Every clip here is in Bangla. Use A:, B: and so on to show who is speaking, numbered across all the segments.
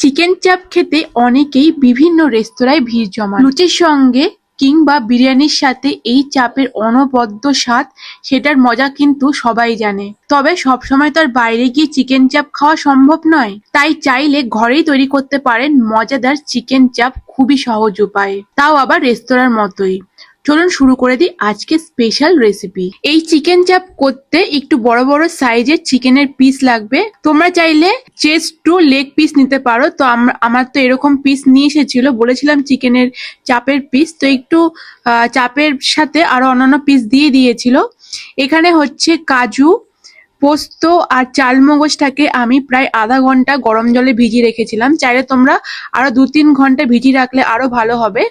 A: চিকেন চাপ খেতে অনেকেই বিভিন্ন রেস্তোরাঁয় ভিড় জমান। লুচির সঙ্গে কিংবা বিরিয়ানির সাথে এই চাপের অনবদ্য স্বাদ, সেটার মজা কিন্তু সবাই জানে। তবে সবসময় তো আর বাইরে গিয়ে চিকেন চাপ খাওয়া সম্ভব নয়, তাই চাইলে ঘরেই তৈরি করতে পারেন মজাদার চিকেন চাপ খুবই সহজ উপায়ে, তাও আবার রেস্তোরাঁর মতোই। চলুন শুরু করে দিই আজকে স্পেশাল রেসিপি। এই চিকেন চাপ করতে একটু বড় বড় সাইজের চিকেনের পিস লাগবে। তোমরা চাইলে চেস্ট টু লেগ পিস নিতে পারো। তো আমার তো এরকম পিস নিয়ে এসেছিল, বলেছিলাম চিকেনের চাপের পিস, তো একটু চাপের সাথে আরো অন্যান্য পিস দিয়ে দিয়েছিল। এখানে হচ্ছে কাজু, পোস্ত আর চালমগজটাকে আমি প্রায় আধা ঘন্টা গরম জলে ভিজিয়ে রেখেছিলাম। চাইলে তোমরা আরো 2-3 ঘন্টা ভিজিয়ে রাখলে আরো ভালো হবে।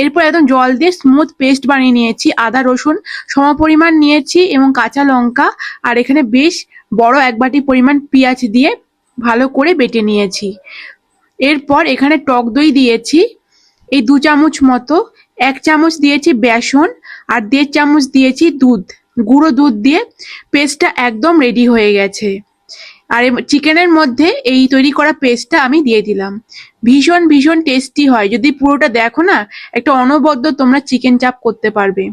A: এরপর একদম জল দিয়ে স্মুথ পেস্ট বানিয়ে নিয়েছি। আদা রসুন সমপরিমাণ নিয়েছি এবং কাঁচা লঙ্কা, আর এখানে বেশ বড় 1 বাটি পরিমাণ পেঁয়াজ দিয়ে ভালো করে বেটে নিয়েছি। এরপর এখানে টক দই দিয়েছি এই 2 চামচ মতো, 1 চামচ দিয়েছি বেসন আর 1.5 চামচ দিয়েছি দুধ, গুঁড়ো দুধ দিয়ে পেস্টটা একদম রেডি হয়ে গেছে। আর চিকেনের মধ্যে এই তৈরি করা পেস্টটা আমি দিয়ে দিলাম। ভীষণ ভীষণ টেস্টি হয়, যদি পুরোটা দেখো না, একটা অনবদ্য তোমরা চিকেন চাপ করতে পারবে।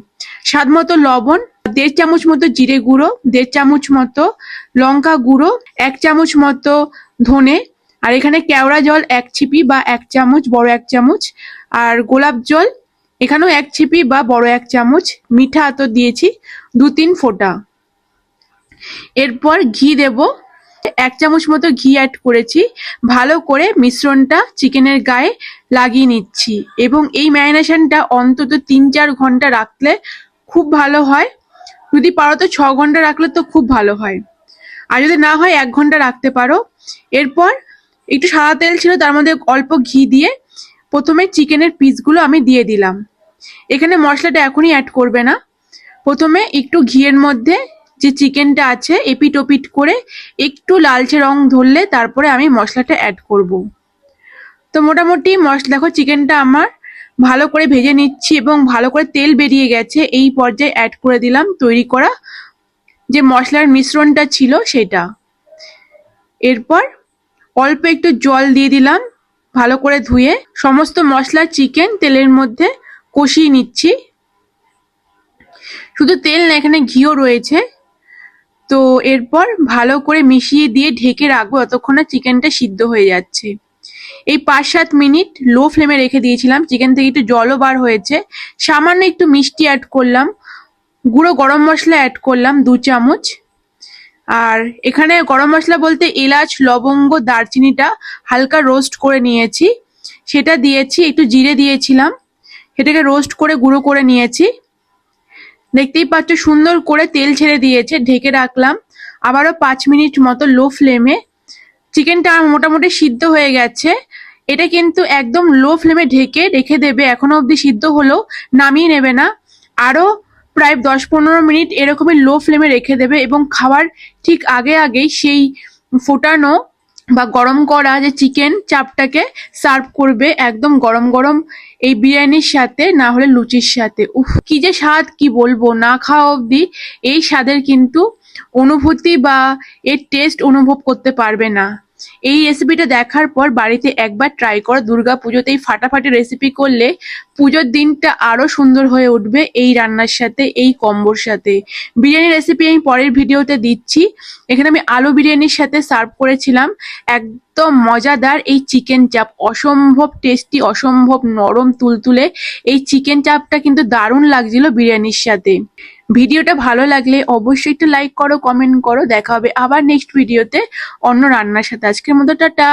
A: স্বাদ মতো লবণ, 1.5 চামচ মতো জিরে গুঁড়ো, 1.5 চামচ মতো লঙ্কা গুঁড়ো, 1 চামচ মতো ধনে, আর এখানে কেওড়া জল 1 ছিপি বা 1 চামচ, বড় 1 চামচ, আর গোলাপ জল এখানেও 1 ছিপি বা বড় 1 চামচ, মিঠা আতর দিয়েছি 2-3 ফোঁটা। এরপর ঘি দেব, 1 চামচ মতো ঘি অ্যাড করেছি। ভালো করে মিশ্রণটা চিকেনের গায়ে লাগিয়ে নিচ্ছি এবং এই ম্যারিনেশনটা অন্তত 3-4 ঘন্টা রাখলে খুব ভালো হয়। যদি পারো তো 6 ঘন্টা রাখলে তো খুব ভালো হয়, আর যদি না হয় 1 ঘন্টা রাখতে পারো। এরপর একটু সাদা তেল ছিল, তার মধ্যে অল্প ঘি দিয়ে প্রথমে চিকেনের পিসগুলো আমি দিয়ে দিলাম। এখানে মশলাটা এখনই অ্যাড করবে না, প্রথমে একটু ঘিয়ের মধ্যে যে চিকেনটা আছে এপিট ওপিট করে একটু লালচে রং ধরলে তারপরে আমি মশলাটা অ্যাড করব। তো মোটামুটি দেখো চিকেনটা আমার ভালো করে ভেজে নিচ্ছি এবং ভালো করে তেল বেরিয়ে গেছে। এই পর্যায়ে অ্যাড করে দিলাম তৈরি করা যে মশলার মিশ্রণটা ছিল সেটা। এরপর অল্প একটু জল দিয়ে দিলাম, ভালো করে ধুয়ে সমস্ত মশলা চিকেন তেলের মধ্যে কষিয়ে নিচ্ছি। শুধু তেল না, এখানে ঘিও রয়েছে। তো এরপর ভালো করে মিশিয়ে দিয়ে ঢেকে রাখবো যতক্ষণ না চিকেনটা সিদ্ধ হয়ে যাচ্ছে। এই 5-7 মিনিট লো ফ্লেমে রেখে দিয়েছিলাম, চিকেন থেকে একটু জলও বার হয়েছে। সামান্য একটু মিষ্টি অ্যাড করলাম, গুঁড়ো গরম মশলা অ্যাড করলাম 2 চামচ, আর এখানে গরম মশলা বলতে এলাচ, লবঙ্গ, দারচিনিটা হালকা রোস্ট করে নিয়েছি, সেটা দিয়েছি। একটু জিরে দিয়েছিলাম, সেটাকে রোস্ট করে গুঁড়ো করে নিয়েছি। দেখতেই পাচ্ছ সুন্দর করে তেল ছেড়ে দিয়েছে। ঢেকে রাখলাম আবারও 5 মিনিট মতো লো ফ্লেমে। চিকেনটা মোটামুটি সিদ্ধ হয়ে গেছে। এটা কিন্তু একদম লো ফ্লেমে ঢেকে রেখে দেবে, এখনো অবধি সিদ্ধ হলো নামিয়ে নেবে না, আরো প্রায় 10-15 মিনিট এরকমই লো ফ্লেমে রেখে দেবে এবং খাবার ঠিক আগেই সেই ফোটানো বা গরম করা যে চিকেন চাপটাকে সার্ভ করবে একদম গরম গরম এই বিরিয়ানির সাথে, না হলে লুচির সাথে। উফ, কি যে স্বাদ, কি বলবো, না খাওয়া অবধি এই স্বাদের কিন্তু অনুভূতি বা এর টেস্ট অনুভব করতে পারবে না। এই রেসিপিটা দেখার পর বাড়িতে একবার ট্রাই করো। দুর্গা পুজোতে এই ফাটাফাটি রেসিপি করলে পুজোর দিনটা আরো সুন্দর হয়ে উঠবে এই রান্নার সাথে, এই কম্বোর সাথে। বিরিয়ানি রেসিপি আমি পরের ভিডিওতে দিচ্ছি। এখানে আমি আলু বিরিয়ানির সাথে সার্ভ করেছিলাম একদম মজাদার এই চিকেন চাপ, অসম্ভব টেস্টি, অসম্ভব নরম তুলতুলে এই চিকেন চাপটা কিন্তু দারুণ লাগছিল বিরিয়ানির সাথে। ভিডিওটা ভালো লাগলে অবশ্যই একটু লাইক করো, কমেন্ট করো। দেখা হবে আবার নেক্সট ভিডিওতে অন্য রান্নার সাথে। আজকের মতো টাটা।